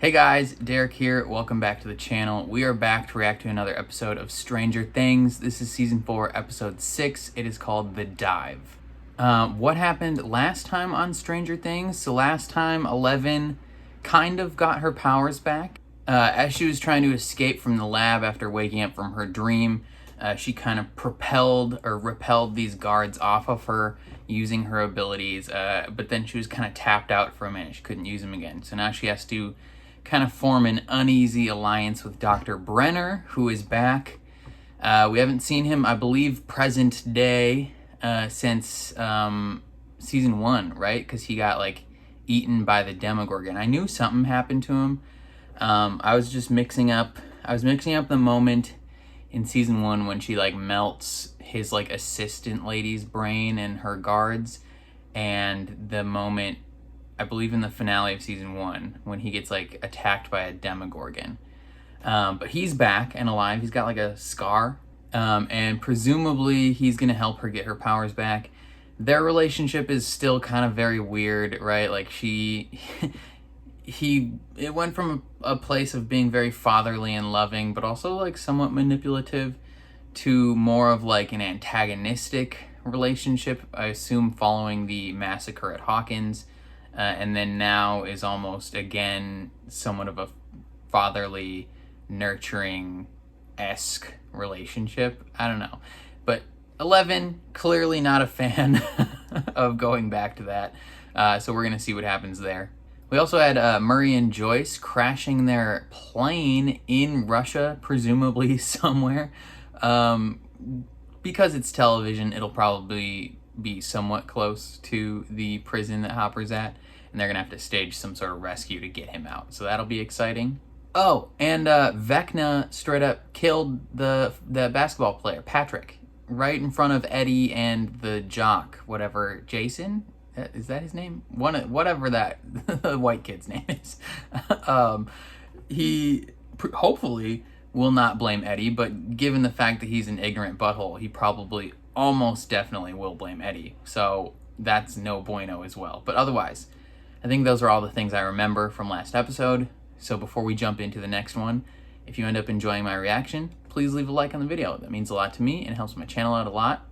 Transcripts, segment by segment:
Hey guys, Derek here. Welcome back to the channel. We are back to react to another episode of Stranger Things. This is season 4, episode 6. It is called The Dive. What happened last time on Stranger Things? So last time, 11 kind of got her powers back. As she was trying to escape from the lab after waking up from her dream, she kind of repelled these guards off of her using her abilities, but then she was kind of tapped out for a minute. She couldn't use them again. So now she has to kind of form an uneasy alliance with Dr. Brenner, who is back. We haven't seen him, I believe, present day since season 1, right? Because he got like eaten by the Demogorgon. I knew something happened to him. I was mixing up the moment in season 1 when she like melts his like assistant lady's brain and her guards, and the moment I believe in the finale of season 1 when he gets like attacked by a Demogorgon. But he's back and alive. He's got like a scar, and presumably he's gonna help her get her powers back. Their relationship is still kind of very weird, right? Like it went from a place of being very fatherly and loving, but also like somewhat manipulative, to more of like an antagonistic relationship, I assume, following the massacre at Hawkins. And then now is almost again somewhat of a fatherly, nurturing-esque relationship. I don't know. But 11, clearly not a fan of going back to that. So we're going to see what happens there. We also had Murray and Joyce crashing their plane in Russia, presumably somewhere. Because it's television, it'll probably be somewhat close to the prison that Hopper's at, and they're gonna have to stage some sort of rescue to get him out, so that'll be exciting. Oh, and Vecna straight up killed the basketball player Patrick right in front of Eddie and the jock, whatever, Jason, is that his name? Whatever that the white kid's name is. He hopefully will not blame Eddie, but given the fact that he's an ignorant butthole, he probably almost definitely will blame Eddie. So that's no bueno as well. But otherwise, I think those are all the things I remember from last episode. So before we jump into the next one, if you end up enjoying my reaction, please leave a like on the video. That means a lot to me and helps my channel out a lot.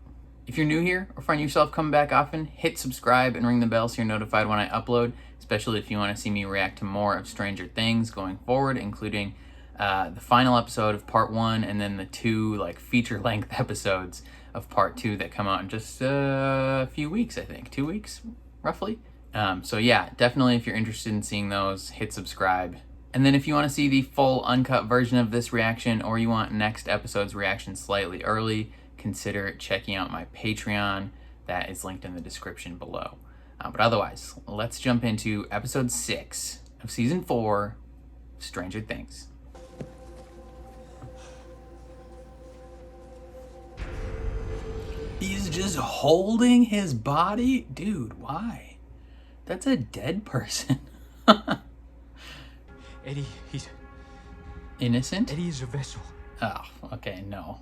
If you're new here or find yourself coming back often, hit subscribe and ring the bell so you're notified when I upload, especially if you want to see me react to more of Stranger Things going forward, including the final episode of part 1 and then the 2 like feature-length episodes of part 2 that come out in just a few weeks, I think. 2 weeks, roughly. So yeah, definitely if you're interested in seeing those, hit subscribe. And then if you want to see the full uncut version of this reaction, or you want next episode's reaction slightly early, consider checking out my Patreon. That is linked in the description below. But otherwise, let's jump into episode 6 of season 4, Stranger Things. He's just holding his body? Dude, why? That's a dead person. Eddie, he's... innocent? Eddie is a vessel. Oh, okay, no.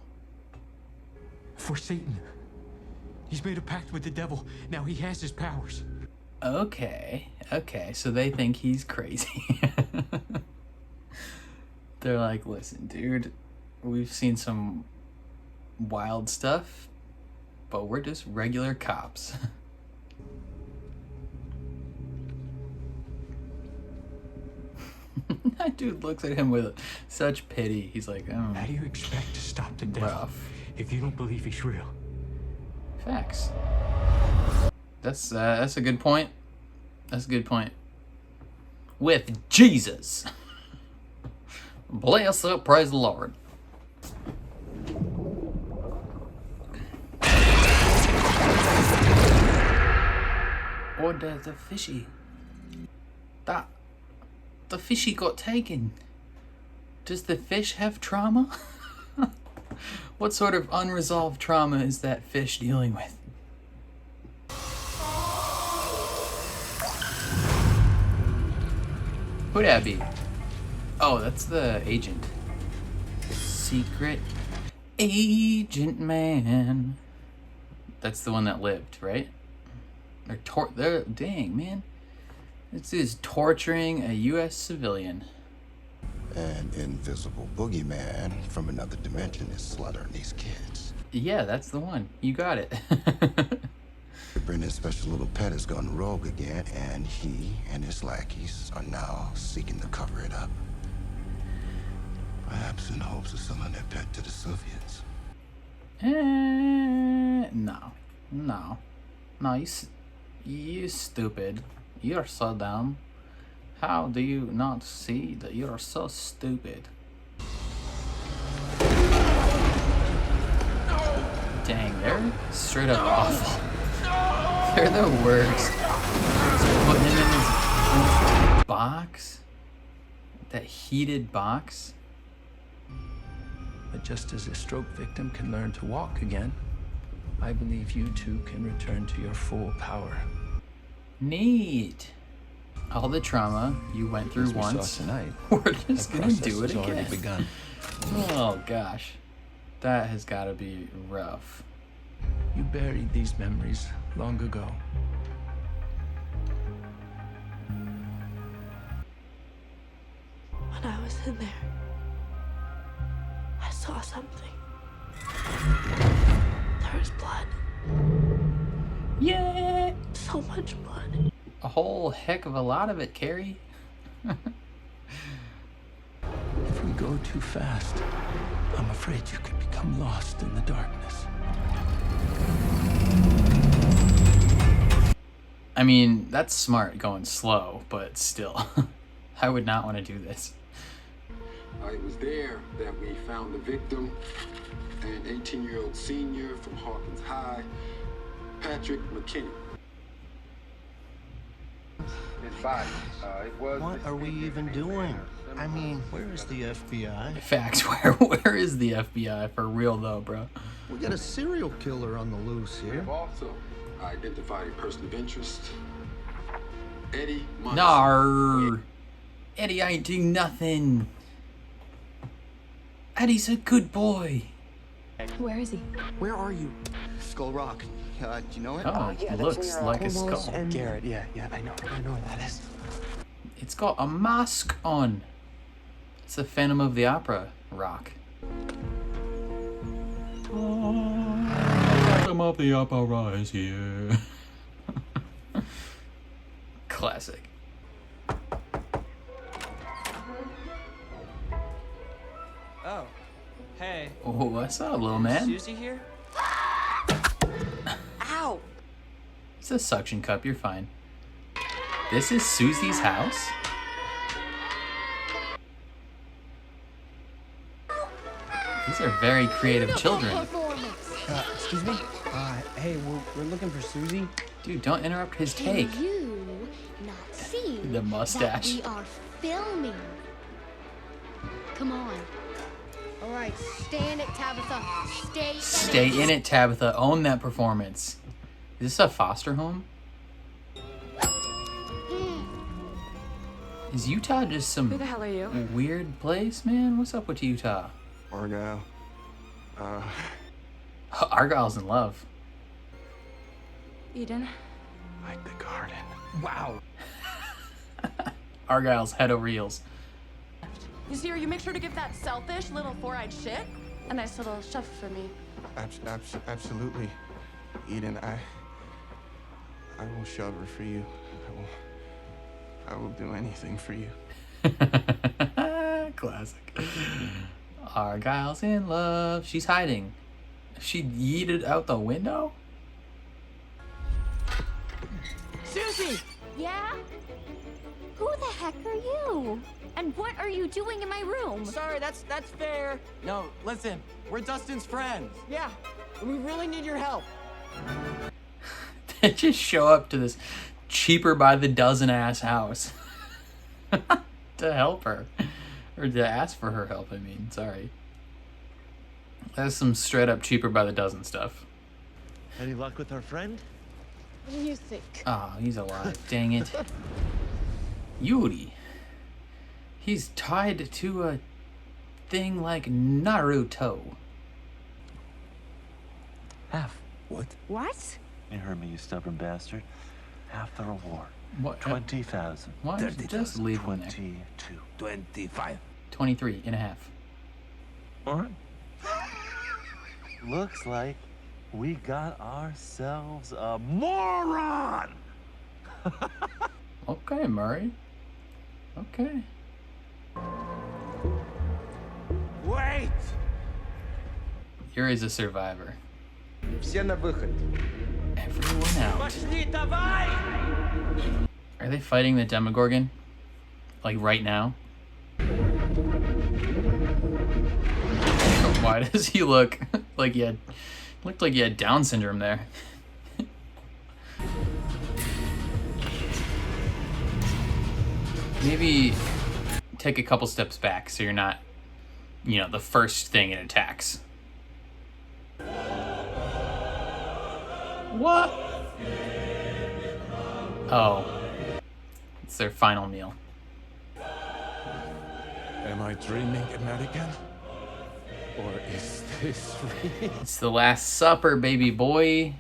For Satan. He's made a pact with the devil. Now he has his powers. Okay, so they think he's crazy. They're like, listen, dude, we've seen some wild stuff, but we're just regular cops. That dude looks at him with such pity. He's like, oh. How do you expect to stop the devil if you don't believe he's real? Facts. That's a good point. That's a good point. With Jesus. Bless up, praise the Lord. Or the fishy. The fishy got taken. Does the fish have trauma? What sort of unresolved trauma is that fish dealing with? Who'd that be? Oh, that's the agent. Secret agent man. That's the one that lived, right? They're dang, man. This is torturing a U.S. civilian. An invisible boogeyman from another dimension is slaughtering these kids. Yeah, that's the one. You got it. Brendan's special little pet has gone rogue again, and he and his lackeys are now seeking to cover it up. Perhaps in hopes of selling their pet to the Soviets. No. You stupid. You're so dumb. How do you not see that you're so stupid? Dang, they're straight up awful. They're the worst. Just putting him in his box. That heated box. But just as a stroke victim can learn to walk again, I believe you too can return to your full power. Neat. All the trauma you went through once, tonight, we're just gonna do it already again. begun. Oh gosh, that has got to be rough. You buried these memories long ago. When I was in there, I saw something. There was blood. Yeah, So much blood. a whole heck of a lot of it, Carrie. If we go too fast, I'm afraid you could become lost in the darkness. I mean, that's smart going slow, but still, I would not want to do this. It was there that we found the victim, an 18-year-old senior from Hawkins High, Patrick McKinney. What are we even doing? I mean, where is the FBI? Facts. Where is the FBI for real though, bro? We got a serial killer on the loose We here. have also identified a person of interest, Eddie Munson. Nar. Eddie ain't do nothing. Eddie's a good boy. Where is he? Where are you? Skull Rock. Do you know it? Oh, looks like a skull. Garrett, yeah, I know where that is. It's got a mask on. It's the Phantom of the Opera rock. Phantom of the Opera is here. Classic. Oh, hey. Oh, what's up, little man? Susie here? Ow! It's a suction cup, you're fine. This is Susie's house? These are very creative children. Excuse me? Hey, we're looking for Susie. Dude, don't interrupt his take. Can you not see The mustache. that we are filming? Come on. All right, stay in it, Tabitha. Stay in it, Tabitha. Own that performance. Is this a foster home? Is Utah just some Who the hell are you? weird place, man? What's up with Utah? Argyle. Argyle's in love. Eden. Like the garden. Wow. Argyle's head over heels. You see her, you make sure to give that selfish little four-eyed shit a nice little shove for me. Absolutely. Eden, I will shove her for you. I will do anything for you. Classic. Argyle's in love. She's hiding. She yeeted out the window? Susie! Yeah? Who the heck are you? And what are you doing in my room? Sorry, that's fair. No, listen, we're Dustin's friends. Yeah, we really need your help. They just show up to this cheaper by the dozen ass house to help her. Or to ask for her help, I mean. Sorry. That's some straight up cheaper by the dozen stuff. Any luck with our friend? What do you think? Oh, he's alive. Dang it. Yuri. He's tied to a thing like Naruto. Half. What? What? You heard me, you stubborn bastard. Half the reward. What? 20,000. Why don't you just leave him there? 22. 25. 23 and a half. All right. Looks like we got ourselves a moron. Okay, Murray. Okay. Wait! Here is a survivor. Все на выход. Everyone out. Пошли, давай! Are they fighting the Demogorgon? Like right now? Why does he look like looked like he had Down syndrome there? Maybe take a couple steps back so you're not, you know, the first thing it attacks. What? Oh. It's their final meal. Am I dreaming again? Or is this real? It's the Last Supper, baby boy.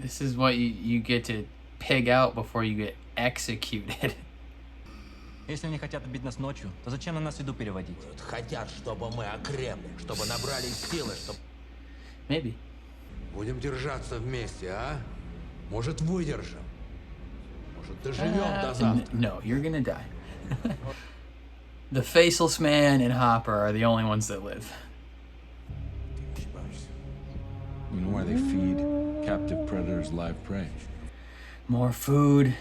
This is what you get to pig out before you get executed. Если они хотят убить нас ночью, то зачем на нас еду переводить? Хотят, чтобы мы окрепли, чтобы набрались силы, чтобы... Maybe. Будем держаться вместе, а? Может, выдержим? Может, доживем до завтра? No, you're gonna die. The Faceless Man and Hopper are the only ones that live. You know why they feed captive predators live prey? More food.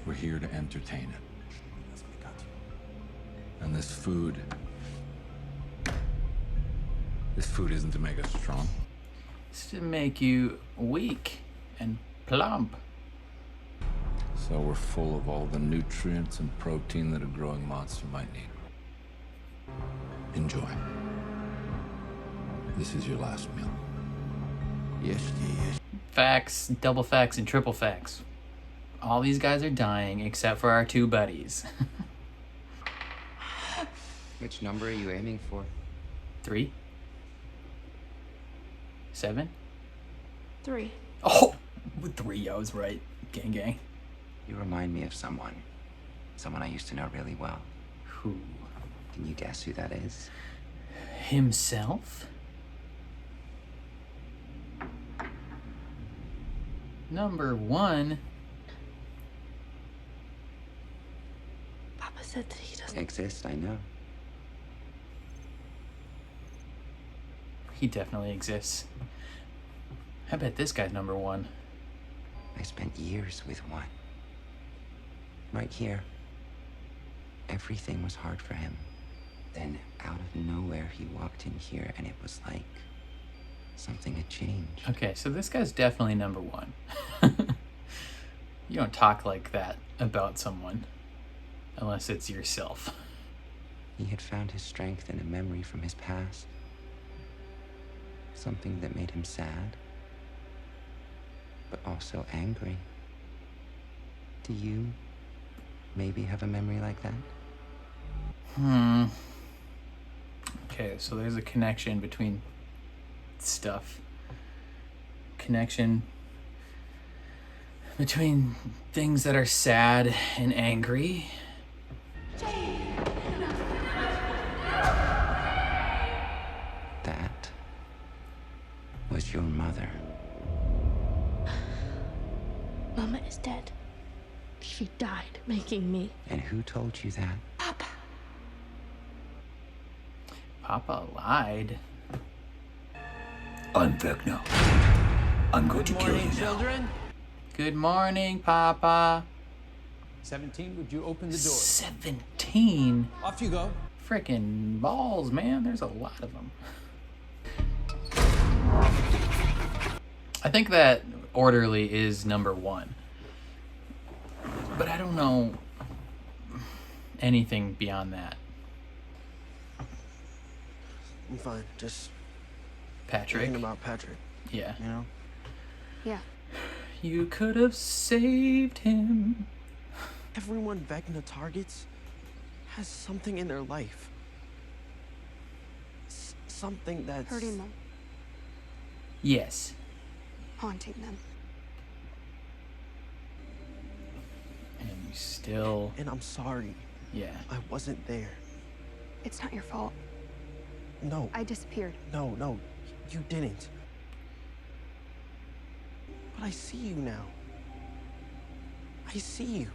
We're here to entertain it. And this food isn't to make us strong. It's to make you weak and plump. So we're full of all the nutrients and protein that a growing monster might need. Enjoy. This is your last meal. Yes. Facts, double facts, and triple facts. All these guys are dying except for our two buddies. Which number are you aiming for? 3? 7? 3. Oh! 3, I was right. Gang gang. You remind me of someone. Someone I used to know really well. Who? Can you guess who that is? Himself? Number 1. Papa said that he doesn't exist, I know. He definitely exists. I bet this guy's number 1. I spent years with one. Right here. Everything was hard for him. Then, out of nowhere, he walked in here, and it was like something had changed. Okay, so this guy's definitely number 1. You don't talk like that about someone unless it's yourself. He had found his strength in a memory from his past. Something that made him sad, but also angry. Do you maybe have a memory like that? Okay, so there's a connection between stuff. Connection between things that are sad and angry. That was your mother. Mama is dead. She died making me. And who told you that? Papa. Papa lied. I'm Vecna. I'm going to kill you children. now. Good morning, Papa. 17, would you open the door? 17? Off you go. Frickin' balls, man. There's a lot of them. I think that orderly is number 1. But I don't know anything beyond that. I'm fine. Just Patrick. thinking about Patrick. Yeah. You know? Yeah. You could have saved him. Everyone Vecna targets has something in their life. Something that's... Hurting them. Yes. Haunting them. You still... And I'm sorry. Yeah. I wasn't there. It's not your fault. No. I disappeared. No, you didn't. But I see you now. I see you.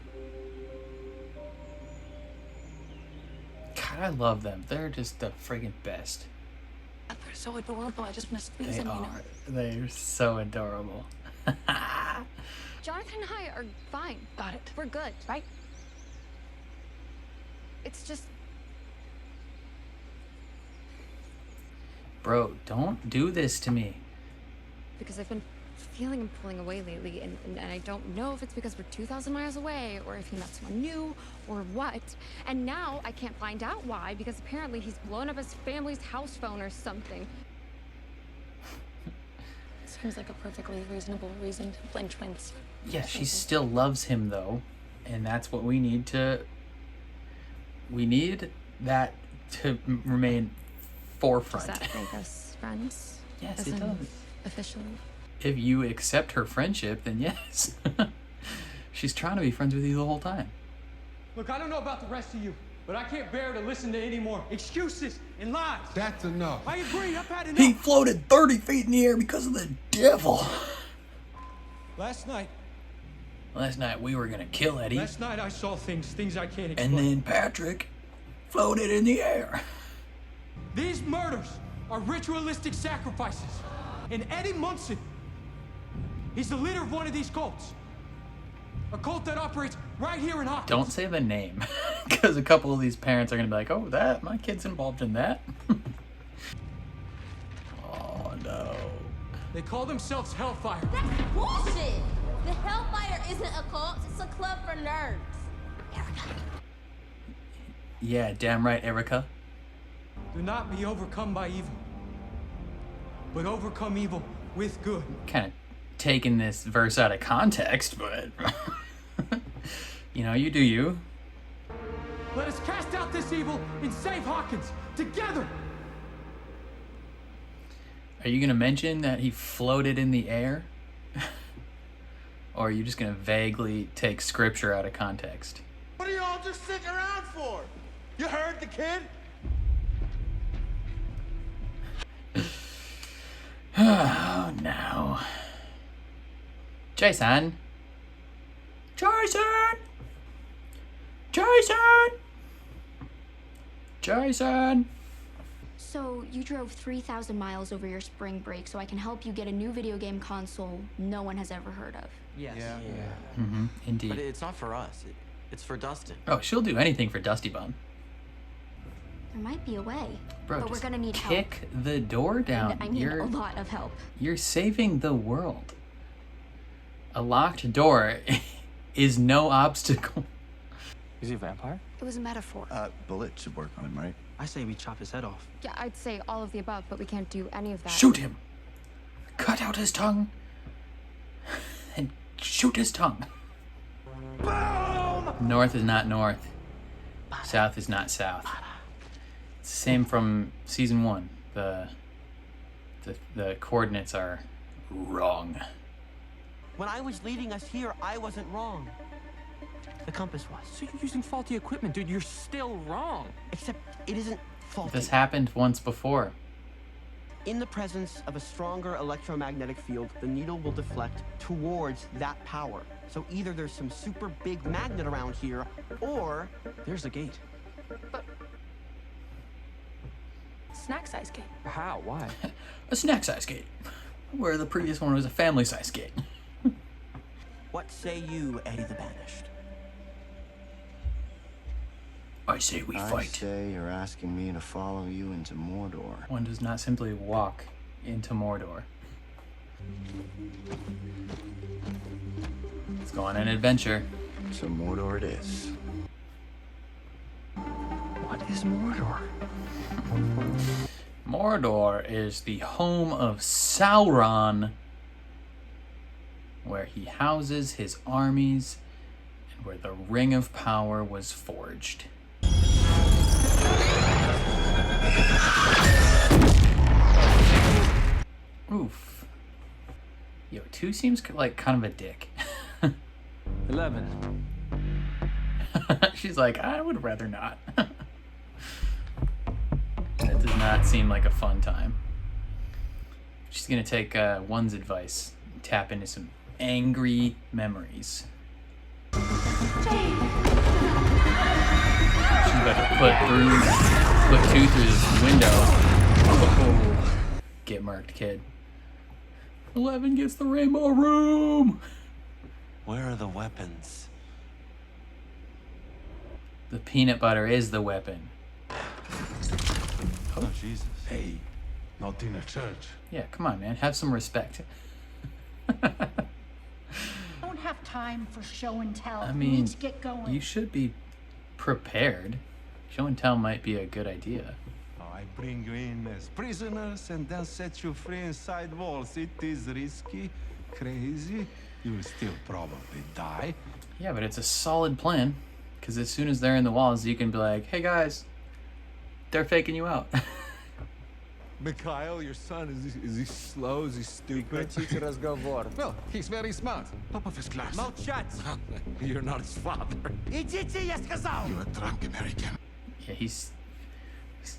God, I love them. They're just the friggin' best. They're so adorable. I just want to squeeze They them, you know. are. They're so adorable. Jonathan and I are fine. Got it. We're good, right? It's just... Bro, don't do this to me. because I've been feeling him pulling away lately, and I don't know if it's because we're 2,000 miles away, or if he met someone new, or what. And now I can't find out why, because apparently he's blown up his family's house phone or something. Seems like a perfectly reasonable reason to blame twins. Yeah, she still loves him though, and that's what we need to... We need that to remain forefront. Does that make us friends? Yes, As it in, does. Officially? If you accept her friendship, then yes. She's trying to be friends with you the whole time. Look, I don't know about the rest of you, but I can't bear to listen to any more excuses and lies. That's enough. I agree, I've had enough. He floated 30 feet in the air because of the devil. Last night we were gonna kill Eddie. Last night I saw things I can't explain. And then Patrick floated in the air. These murders are ritualistic sacrifices. And Eddie Munson, he's the leader of one of these cults. A cult that operates right here in Hawkins. Don't say the name, because a couple of these parents are gonna be like, "Oh, my kid's involved in that." Oh no. They call themselves Hellfire. That's bullshit! The Hellfire isn't a cult, it's a club for nerds. Yeah, damn right, Erica. Do not be overcome by evil, but overcome evil with good. Kind of taking this verse out of context, but you know, you do you. Let us cast out this evil and save Hawkins together. Are you gonna mention that he floated in the air? Or are you just gonna vaguely take scripture out of context? What are y'all just sitting around for? You heard the kid? Oh no. Jason! Jason! Jason! Jason! So, you drove 3,000 miles over your spring break so I can help you get a new video game console no one has ever heard of. Yes. Yeah. Mm-hmm, indeed. But it's not for us. It's for Dustin. Oh, she'll do anything for Dusty Bum. There might be a way, Bro, but we're just gonna need help. kick the door down. And I mean a lot of help. You're saving the world. A locked door is no obstacle. Is he a vampire? It was a metaphor. Bullet should work on him, right? I say we chop his head off. Yeah, I'd say all of the above, but we can't do any of that. Shoot him! Cut out his tongue! And shoot his tongue! Boom! North is not north. South is not south. It's the same from season 1. The coordinates are wrong. When I was leading us here, I wasn't wrong. The compass was. So you're using faulty equipment, dude. You're still wrong. Except it isn't faulty. This happened once before. In the presence of a stronger electromagnetic field, the needle will deflect towards that power. So either there's some super big magnet around here, or there's a gate. But... snack size gate. How? Why? A snack size gate. Where the previous one was a family size gate. What say you, Eddie the Banished? I say we I fight. say you're asking me to follow you into Mordor. One does not simply walk into Mordor. Let's go on an adventure. So Mordor it is. What is Mordor? Mordor is the home of Sauron, where he houses his armies and where the Ring of Power was forged. Oof. Yo, 2 seems like kind of a dick. 11. She's like, I would rather not. That does not seem like a fun time. She's gonna take one's advice, tap into some angry memories. She's about to put two through this window. Oh, get murked, kid. 11 gets the rainbow room. Where are the weapons? The peanut butter is the weapon. Oh, Jesus. Hey, not in a church. Yeah, come on, man. Have some respect. Don't have time for show and tell. I We mean, need to get going. you should be prepared. Show and tell might be a good idea. I bring you in as prisoners and then set you free inside walls. It is risky, crazy. You'll still probably die. Yeah, but it's a solid plan. Because as soon as they're in the walls, you can be like, hey guys, they're faking you out. Mikhail, your son, is he slow? Is he stupid? Well, he's very smart. Top of his class. Молчать! You're not his father. Идите, я сказал! You a drunk American. Yeah, he's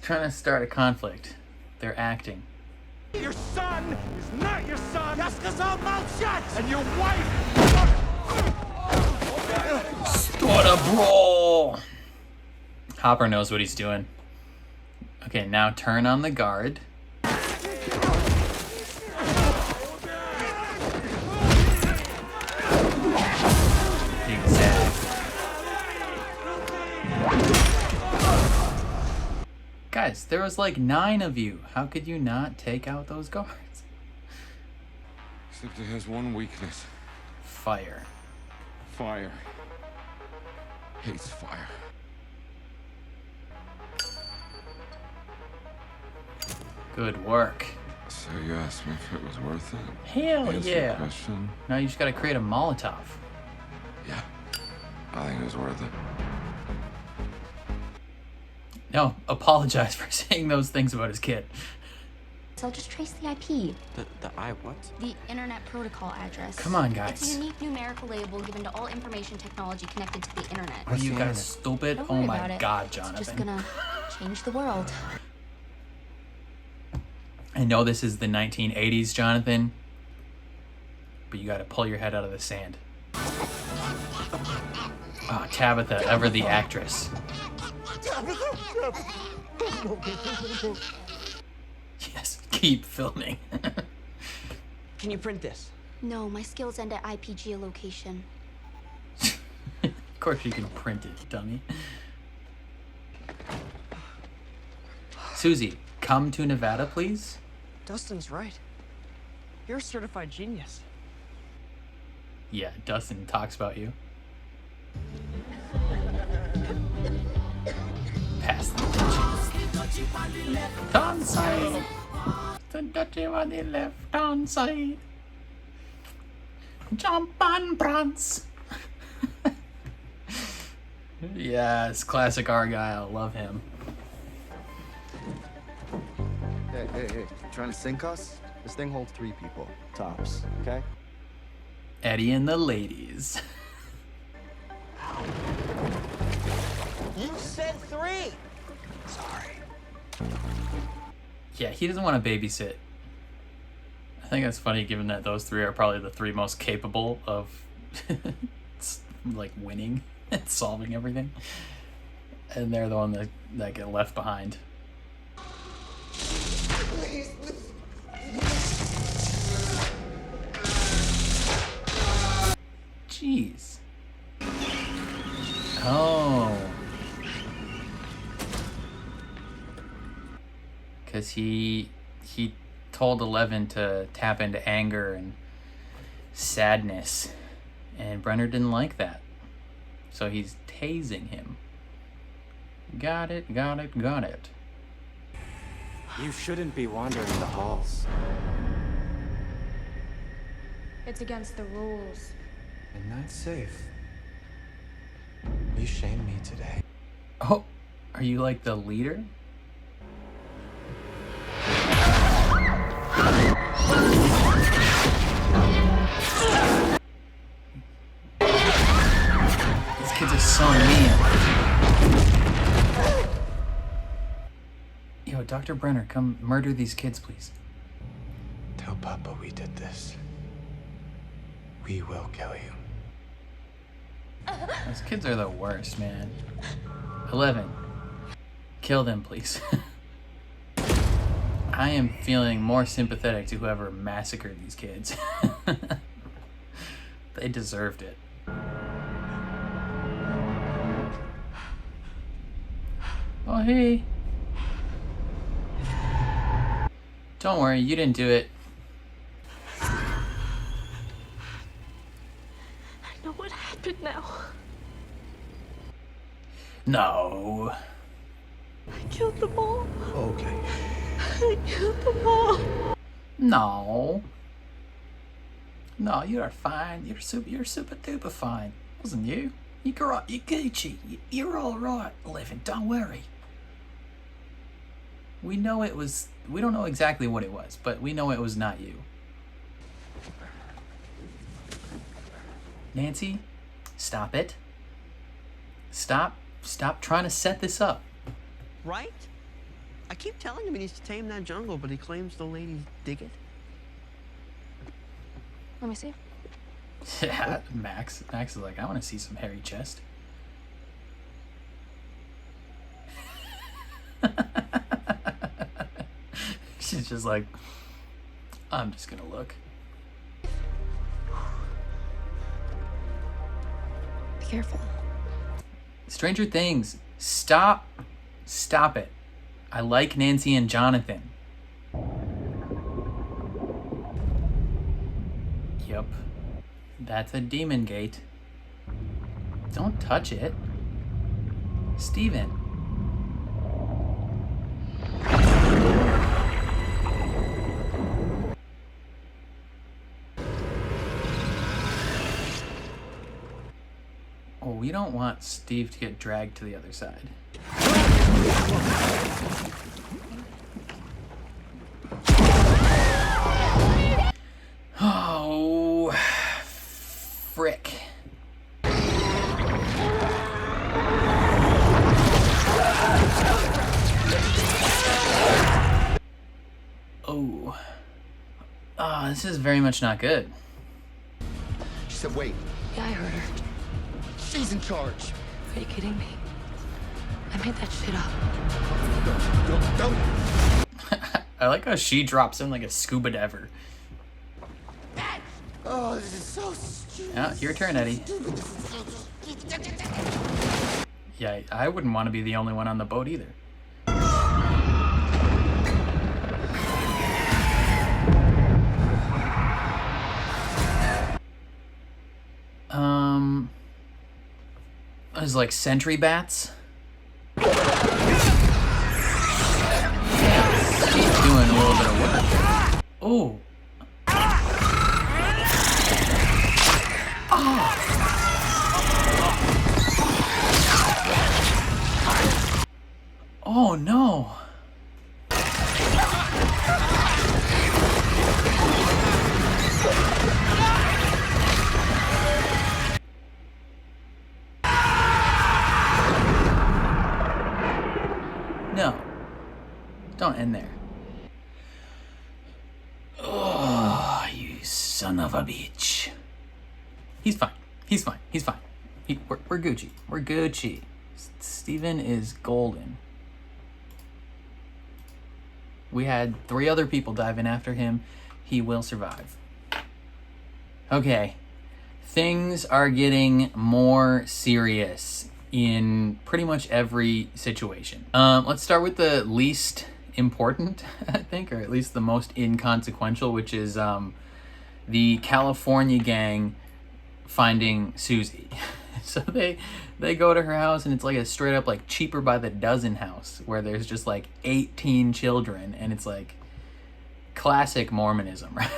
trying to start a conflict. They're acting. Your son is not your son! Я сказал молчать! And your wife! Start a brawl! Hopper knows what he's doing. Okay, now turn on the guard. Guys, there was like 9 of you. How could you not take out those guards? Except it has one weakness. Fire. Fire. Hates fire. Good work. So you asked me if it was worth it? Hell Answer the yeah. question. Now you just gotta create a Molotov. Yeah. I think it was worth it. No, apologize for saying those things about his kid. So I'll just trace the IP. The I what? The Internet Protocol address. Come on, guys. It's a unique numerical label given to all information technology connected to the internet. Are you guys stupid? Don't Oh worry my about it. god, It's Jonathan. just gonna change the world. I know this is the 1980s, Jonathan, but you gotta pull your head out of the sand. Oh, Tabitha, ever the actress. Yes, keep filming. Can you print this? No, my skills end at IP geolocation. Of course you can print it, dummy. Susie, come to Nevada, please. Dustin's right. You're a certified genius. Yeah, Dustin talks about you. Pass the left hand side. The dirty on the left hand side. Jump and prance. Yes, classic Argyle. Love him. Hey, trying to sink us? This thing holds 3 people, tops, okay? Eddie and the ladies. You said 3! Sorry. Yeah, he doesn't want to babysit. I think that's funny given that those 3 are probably the 3 most capable of like winning and solving everything. And they're the one that get left behind. Jeez. Oh. Because he told 11 to tap into anger and sadness. And Brenner didn't like that. So he's tasing him. Got it, got it, got it. You shouldn't be wandering the halls. It's against the rules. Midnight's safe. You shamed me today. Oh, are you like the leader? These kids are so mean. Dr. Brenner, come murder these kids, please. Tell Papa we did this. We will kill you. Those kids are the worst, man. 11. Kill them, please. I am feeling more sympathetic to whoever massacred these kids. They deserved it. Oh, hey. Don't worry, you didn't do it. I know what happened now. No. I killed them all. Okay. I killed them all. No. No, you're fine. You're super duper fine. Wasn't you? You Gucci. You're all right, Eleven. Don't worry. We know it was. We don't know exactly what it was, but we know it was not you. Nancy, stop it. Stop trying to set this up. Right? I keep telling him he needs to tame that jungle, but he claims the ladies dig it. Let me see. Yeah, Max is like, I want to see some hairy chest. She's just like, I'm just gonna look. Be careful. Stranger Things, stop it. I like Nancy and Jonathan. Yep, that's a demon gate. Don't touch it. Steven. Oh, we don't want Steve to get dragged to the other side. Oh, frick. Oh. Ah, this is very much not good. She said, wait. Yeah, I heard her. She's in charge. Are you kidding me? I made that shit up. Don't. I like how she drops in like a scuba diver. Oh, this is so stupid. Yeah, your turn, Eddie. Yeah, I wouldn't want to be the only one on the boat either. There's like sentry bats. Yeah, she's doing a little bit of work. Oh. Oh no. No. Don't end there. Oh, you son of a bitch. He's fine. He's fine. He's fine. We're Gucci. We're Gucci. Steven is golden. We had 3 other people dive in after him. He will survive. Okay. Things are getting more serious in pretty much every situation. Let's start with the least important, I think, or at least the most inconsequential, which is the California gang finding Susie. So they go to her house, and it's like a straight up like cheaper by the dozen house where there's just like 18 children, and it's like classic Mormonism, right?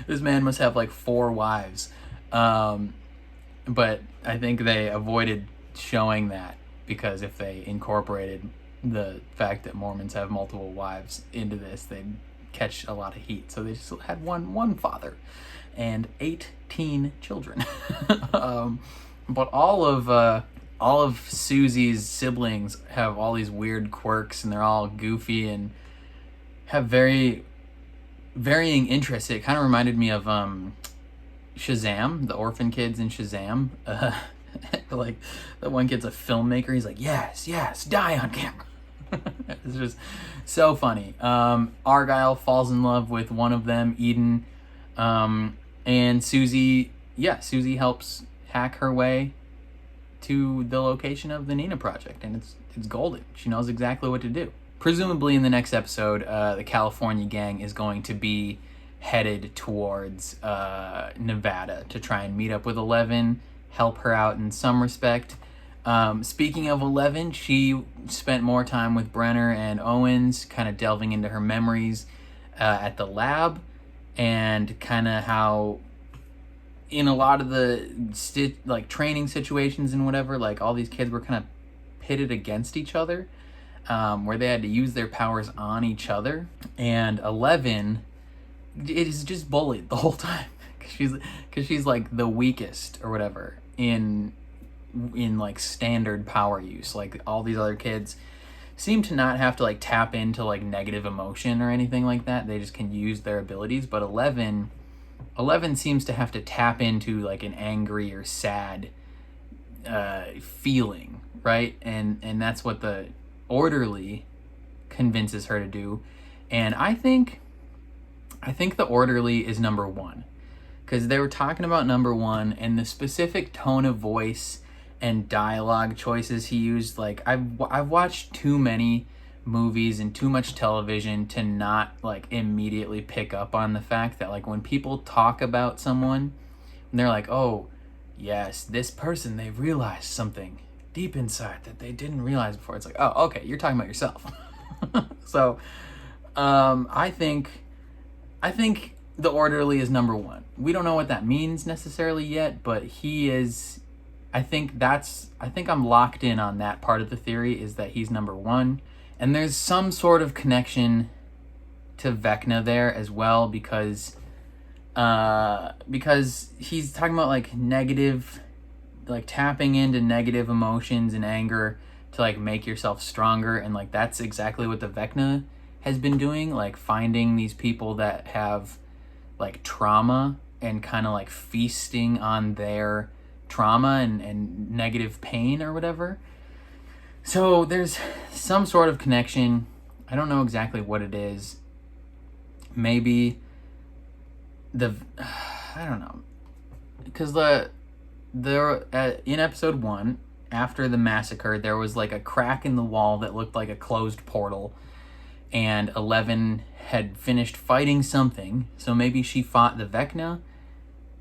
This man must have like 4 wives. But I think they avoided showing that because if they incorporated the fact that Mormons have multiple wives into this, they'd catch a lot of heat. So they just had one father and 18 children. But all of all of Susie's siblings have all these weird quirks, and they're all goofy and have very varying interests. It kind of reminded me of Shazam, the orphan kids in Shazam. Like, the one kid's a filmmaker. He's like, yes, die on camera. It's just so funny. Argyle falls in love with one of them, Eden. And Susie helps hack her way to the location of the Nina Project, and it's golden. She knows exactly what to do. Presumably in the next episode, the California gang is going to be headed towards Nevada to try and meet up with 11, help her out in some respect. Speaking of 11, she spent more time with Brenner and Owens, kind of delving into her memories at the lab, and kind of how in a lot of the training situations and whatever, like, all these kids were kind of pitted against each other, where they had to use their powers on each other. And 11 is just bullied the whole time because she's like the weakest or whatever in like standard power use. Like, all these other kids seem to not have to like tap into like negative emotion or anything like that. They just can use their abilities. But 11 seems to have to tap into like an angry or sad feeling, right? And that's what the orderly convinces her to do. And I think the orderly is number 1, because they were talking about number 1 and the specific tone of voice and dialogue choices he used. Like, I've watched too many movies and too much television to not like immediately pick up on the fact that, like, when people talk about someone and they're like, oh yes, this person, they realized something deep inside that they didn't realize before, it's like, oh, okay, you're talking about yourself. So I think the orderly is number 1. We don't know what that means necessarily yet, but he is. I think I'm locked in on that part of the theory, is that he's number 1. And there's some sort of connection to Vecna there as well, because he's talking about like negative, like tapping into negative emotions and anger to like make yourself stronger. And like, that's exactly what the Vecna has been doing, like finding these people that have like trauma and kind of like feasting on their trauma and negative pain or whatever. So there's some sort of connection. I don't know exactly what it is. Maybe I don't know, because in episode 1, after the massacre, there was like a crack in the wall that looked like a closed portal, and 11 had finished fighting something. So maybe she fought the Vecna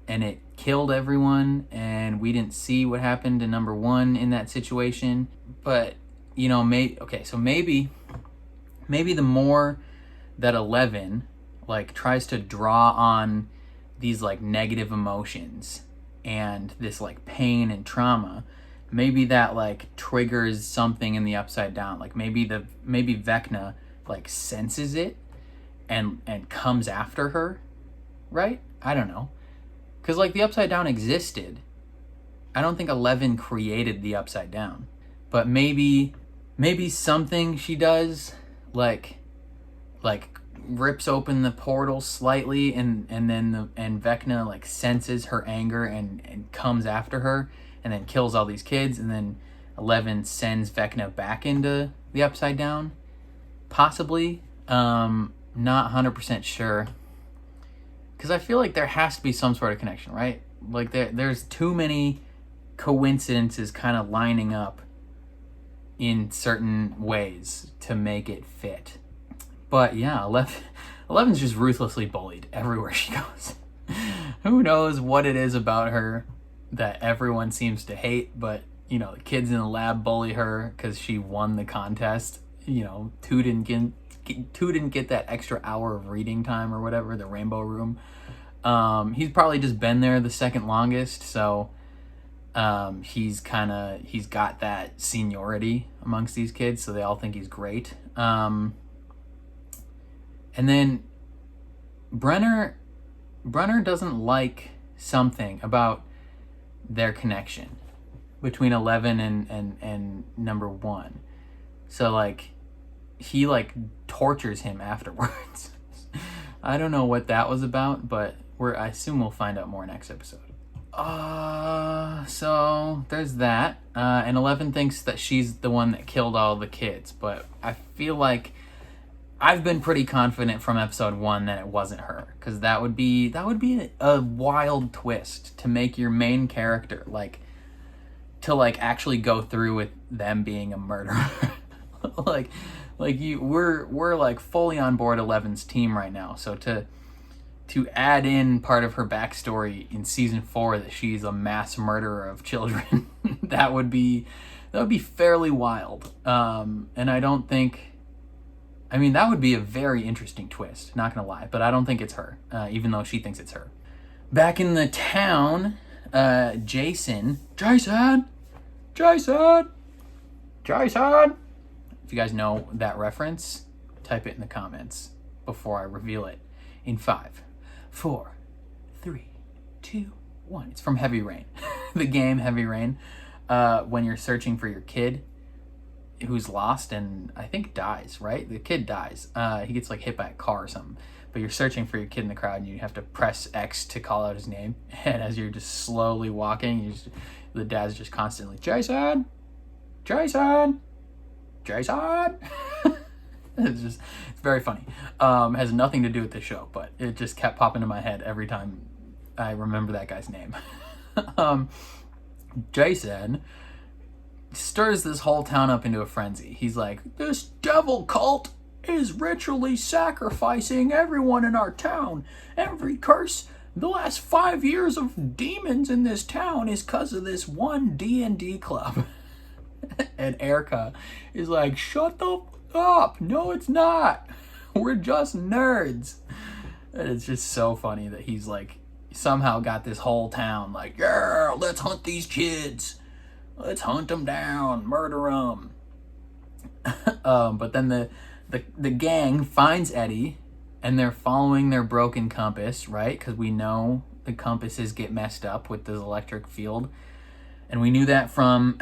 and it killed everyone, and we didn't see what happened to number 1 in that situation. But, you know, maybe the more that 11 like tries to draw on these like negative emotions and this like pain and trauma, maybe that like triggers something in the Upside Down. Like maybe Vecna like senses it and comes after her, right? I don't know. Because like the Upside Down existed. I don't think 11 created the Upside Down. But maybe something she does like rips open the portal slightly, and Vecna like senses her anger and comes after her and then kills all these kids, and then 11 sends Vecna back into the Upside Down. Possibly. Not 100% sure. Because I feel like there has to be some sort of connection, right? Like there's too many coincidences kind of lining up in certain ways to make it fit. But yeah, 11's just ruthlessly bullied everywhere she goes. Who knows what it is about her that everyone seems to hate, but, you know, the kids in the lab bully her because she won the contest. You know, Two didn't get that extra hour of reading time or whatever, the Rainbow Room. He's probably just been there the second longest, so he's got that seniority amongst these kids, so they all think he's great. And then Brenner doesn't like something about their connection. between 11 and number 1. So like he like tortures him afterwards. I don't know what that was about, but I assume we'll find out more next episode. So there's that. And 11 thinks that she's the one that killed all the kids, but I feel like I've been pretty confident from episode 1 that it wasn't her, because that would be a wild twist to make your main character to actually go through with them being a murderer. we're like fully on board 11's team right now. So to add in part of her backstory in season 4 that she's a mass murderer of children, that would be fairly wild. And I don't think. I mean, that would be a very interesting twist, not gonna lie, but I don't think it's her, even though she thinks it's her. Back in the town, Jason. If you guys know that reference, type it in the comments before I reveal it. In 5, 4, 3, 2, 1. It's from Heavy Rain, the game Heavy Rain. When you're searching for your kid who's lost and I think dies, right? The kid dies. He gets like hit by a car or something. But you're searching for your kid in the crowd and you have to press X to call out his name. And as you're just slowly walking, the dad's just constantly, Jason! Jason! Jason! It's very funny. Has nothing to do with the show, but it just kept popping in my head every time I remember that guy's name. Jason stirs this whole town up into a frenzy. He's like, this devil cult is ritually sacrificing everyone in our town. Every curse, the last 5 years of demons in this town is because of this one D&D club. And Erica is like, shut the f up. No, it's not. We're just nerds. And it's just so funny that he's like, somehow got this whole town like, yeah, let's hunt these kids. Let's hunt them down, murder them. But then the gang finds Eddie, and they're following their broken compass, right? Because we know the compasses get messed up with this electric field. And we knew that from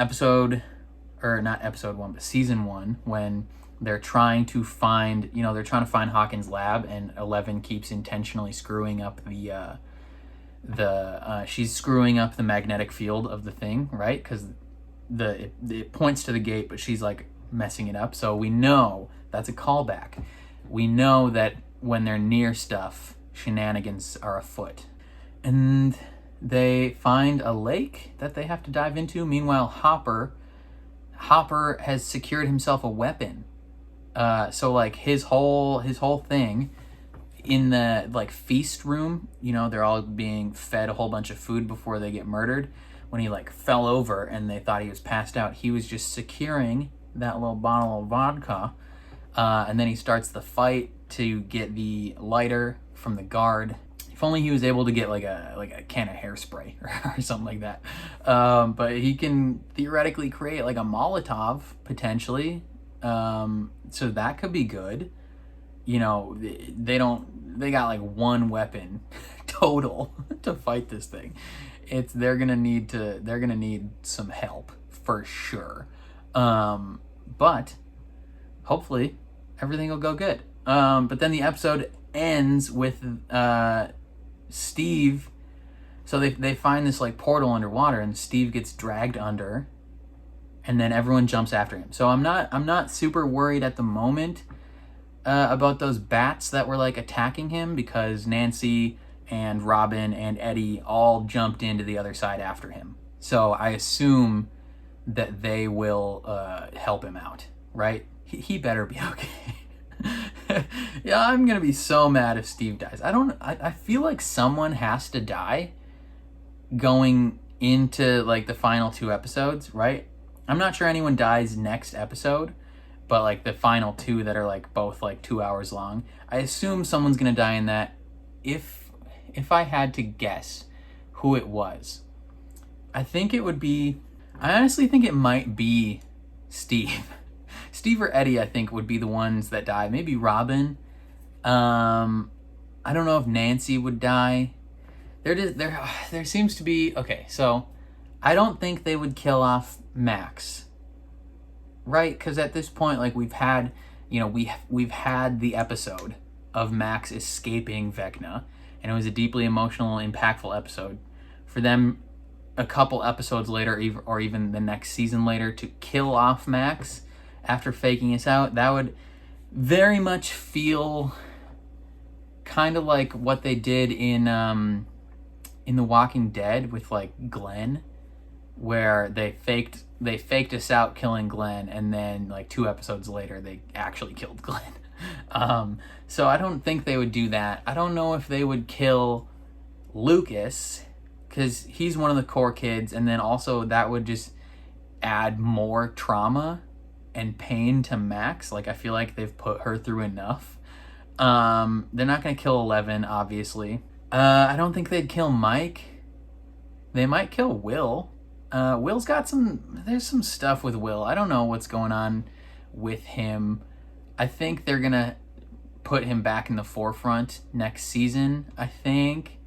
season 1, when they're trying to find Hawkins' lab, and 11 keeps intentionally screwing up she's screwing up the magnetic field of the thing, right? Because it points to the gate, but she's like messing it up. So we know that's a callback. We know that when they're near stuff, shenanigans are afoot. And they find a lake that they have to dive into. Meanwhile, Hopper has secured himself a weapon. So like his whole thing in the like feast room, they're all being fed a whole bunch of food before they get murdered. When he like fell over and they thought he was passed out, he was just securing that little bottle of vodka. And then he starts the fight to get the lighter from the guard. If only he was able to get like a can of hairspray or something like that. But he can theoretically create like a Molotov potentially. So that could be good. They got like one weapon total to fight this thing. They're gonna need some help for sure. But hopefully everything will go good. But then the episode ends with Steve. So they find this like portal underwater, and Steve gets dragged under, and then everyone jumps after him. So I'm not super worried at the moment about those bats that were like attacking him, because Nancy and Robin and Eddie all jumped into the other side after him. So I assume that they will help him out, right? He better be okay. Yeah, I'm gonna be so mad if Steve dies. I feel like someone has to die going into like the final 2 episodes, right? I'm not sure anyone dies next episode, but like the final 2 that are like both like 2 hours long, I assume someone's gonna die in that. If I had to guess who it was, I honestly think it might be Steve. Steve or Eddie, I think, would be the ones that die. Maybe Robin. I don't know if Nancy would die. There seems to be, okay, so I don't think they would kill off Max, right? Because at this point, like, we've had, you know, we've had the episode of Max escaping Vecna, and it was a deeply emotional, impactful episode. For them, a couple episodes later, or even the next season later, to kill off Max after faking us out, that would very much feel kind of like what they did in The Walking Dead with, like, Glenn, where they faked us out killing Glenn, and then, like, 2 episodes later they actually killed Glenn. So I don't think they would do that. I don't know if they would kill Lucas, because he's one of the core kids, and then also that would just add more trauma and pain to Max. Like, I feel like they've put her through enough. They're not going to kill 11, obviously. I don't think they'd kill Mike. They might kill Will. Will's got there's some stuff with Will. I don't know what's going on with him. I think they're going to put him back in the forefront next season. I think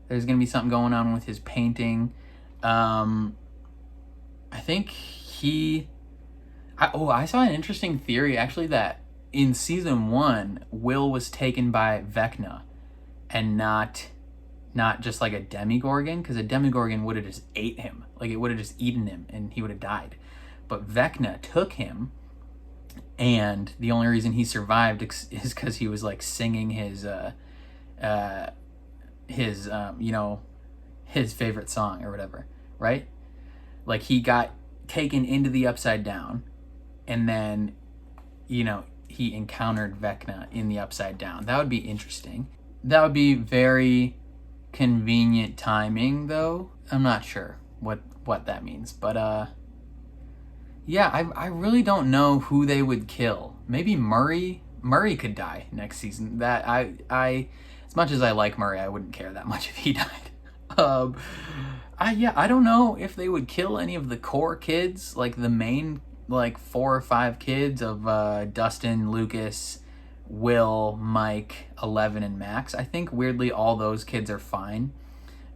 there's going to be something going on with his painting. I think I saw an interesting theory, actually, that in season 1, Will was taken by Vecna and not just like a Demogorgon, because a Demogorgon would have just ate him. Like, it would have just eaten him and he would have died. But Vecna took him, and the only reason he survived is because he was, like, singing his you know, his favorite song or whatever, right? Like, he got taken into the Upside Down, and then, you know, he encountered Vecna in the Upside Down. That would be interesting. That would be very convenient timing, though. I'm not sure what that means, but yeah, I really don't know who they would kill. Maybe Murray could die next season. That I as much as I like Murray, I wouldn't care that much if he died. I don't know if they would kill any of the core kids, like the main, like, 4 or 5 kids of Dustin, Lucas, Will, Mike, 11, and Max. I think, weirdly, all those kids are fine.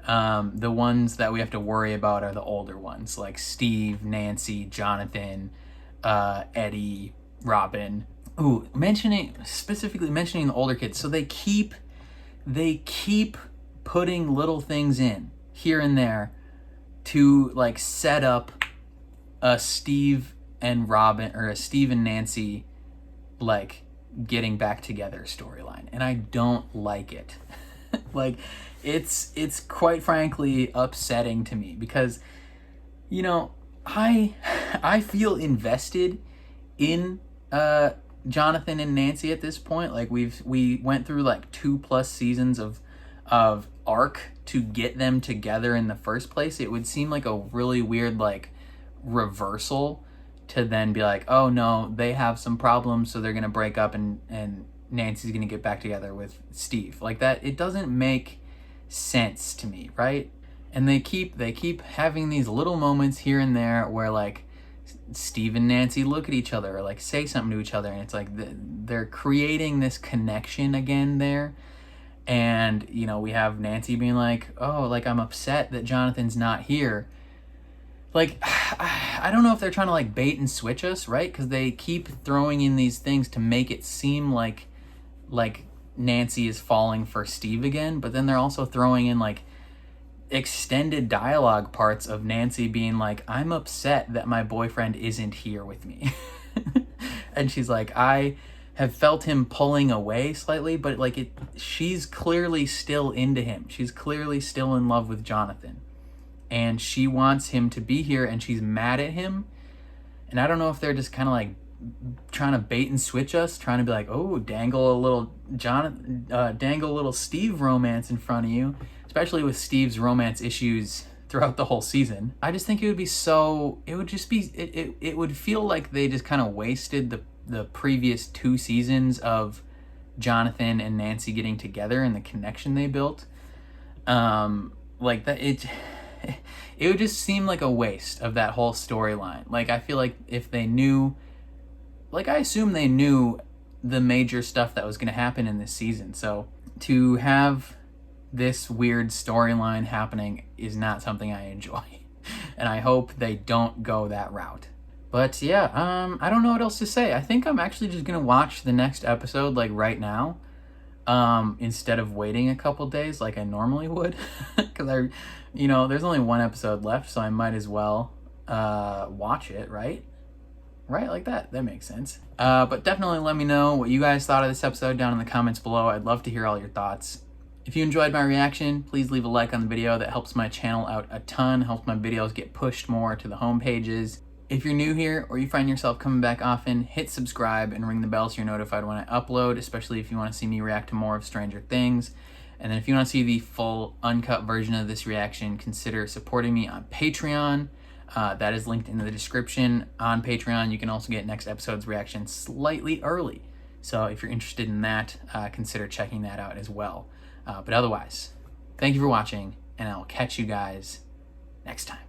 The ones that we have to worry about are the older ones, like Steve, Nancy, Jonathan, Eddie, Robin. Ooh, specifically mentioning the older kids. So they keep putting little things in here and there to, like, set up a Steve and Robin, or a Steve and Nancy, like, getting back together storyline, and I don't like it. Like, it's quite frankly upsetting to me, because, you know, I feel invested in Jonathan and Nancy at this point. Like, we went through, like, 2+ seasons of arc to get them together in the first place. It would seem like a really weird, like, reversal to then be like, oh no, they have some problems, so they're gonna break up, and Nancy's gonna get back together with Steve. Like, that, it doesn't make sense to me, right? And they keep having these little moments here and there where, like, Steve and Nancy look at each other or, like, say something to each other, and it's like they're creating this connection again there. And, you know, we have Nancy being like, oh, like, I'm upset that Jonathan's not here. Like, I don't know if they're trying to, like, bait and switch us, right? Because they keep throwing in these things to make it seem like Nancy is falling for Steve again, but then they're also throwing in, like, extended dialogue parts of Nancy being like, I'm upset that my boyfriend isn't here with me. And she's like, I have felt him pulling away slightly, but, like, she's clearly still into him. She's clearly still in love with Jonathan. And she wants him to be here, and she's mad at him. And I don't know if they're just kind of, like, trying to bait and switch us, trying to be like, oh, dangle a little dangle a little Steve romance in front of you, especially with Steve's romance issues throughout the whole season. I just think it would feel like they just kind of wasted the previous 2 seasons of Jonathan and Nancy getting together and the connection they built. Like, that, it would just seem like a waste of that whole storyline. Like, I feel like if they knew, like, I assume they knew the major stuff that was going to happen in this season. So to have this weird storyline happening is not something I enjoy. And I hope they don't go that route. But yeah, I don't know what else to say. I think I'm actually just gonna watch the next episode like right now, instead of waiting a couple days like I normally would. Because there's only one episode left, so I might as well watch it, right? Right, like that makes sense. But definitely let me know what you guys thought of this episode down in the comments below. I'd love to hear all your thoughts. If you enjoyed my reaction, please leave a like on the video. That helps my channel out a ton, helps my videos get pushed more to the home pages. If you're new here or you find yourself coming back often, hit subscribe and ring the bell so you're notified when I upload, especially if you want to see me react to more of Stranger Things. And then if you want to see the full uncut version of this reaction, consider supporting me on Patreon. That is linked in the description. On Patreon, you can also get next episode's reaction slightly early. So if you're interested in that, consider checking that out as well. But otherwise, thank you for watching, and I'll catch you guys next time.